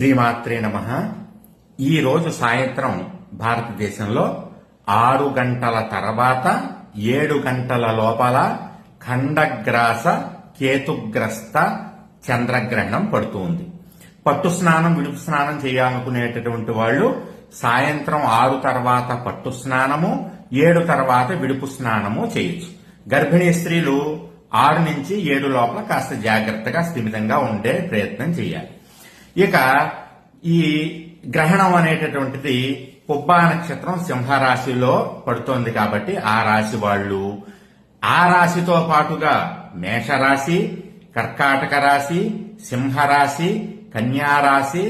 శ్రీమాత్రే నమః. ఈ రోజు సాయంత్రం భారతదేశంలో 6 గంటల తర్వాత 7 గంటల లోపల ఖండగ్రాస కేతుగ్రస్త చంద్రగ్రహణం పడుతుంది. పట్టు స్నానం విడుపు స్నానం చేయాలనుకునేటటువంటి వాళ్ళు సాయంత్రం 6 తర్వాత పట్టు స్నానము, 7 తర్వాత విడుపు స్నానము చేయొచ్చు. గర్భిణీ స్త్రీలు 6 నుంచి 7 లోపల కాస్త జాగ్రత్తగా స్థిమితంగా ఉండే ప్రయత్నం చేయాలి. ఇక ఈ గ్రహణం అనేటటువంటిది పుబ్బా నక్షత్రం సింహరాశిలో పడుతోంది కాబట్టి ఆ రాశి వాళ్ళు, ఆ రాశితో పాటుగా మేషరాశి, కర్కాటక రాశి, సింహరాశి, కన్యారాశి,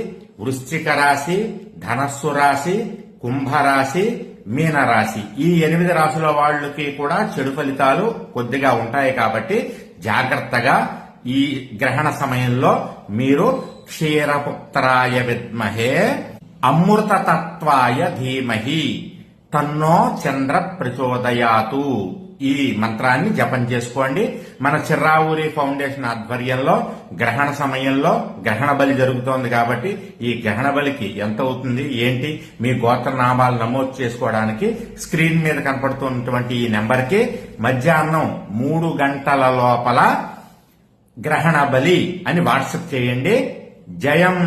వృశ్చిక రాశి, ధనస్సు రాశి, కుంభరాశి, మీనరాశి ఈ 8 రాశుల వాళ్ళకి కూడా చెడు ఫలితాలు కొద్దిగా ఉంటాయి కాబట్టి జాగ్రత్తగా ఈ గ్రహణ సమయంలో మీరు క్షీరపుత్రాయ విద్మహే అమృతతత్వాయ ధీమహి తన్నో చంద్ర ప్రచోదయాతు ఈ మంత్రాన్ని జపం చేసుకోండి. మన చిర్రావూరి ఫౌండేషన్ ఆధ్వర్యంలో గ్రహణ సమయంలో గ్రహణ బలి జరుగుతోంది కాబట్టి ఈ గ్రహణ బలికి ఎంత అవుతుంది ఏంటి మీ గోత్రనామాలు నమోదు చేసుకోవడానికి స్క్రీన్ మీద కనపడుతున్నటువంటి ఈ నెంబర్కి మధ్యాహ్నం 3 గంటల లోపల గ్రహణ బలి అని వాట్సాప్ చేయండి. జయం.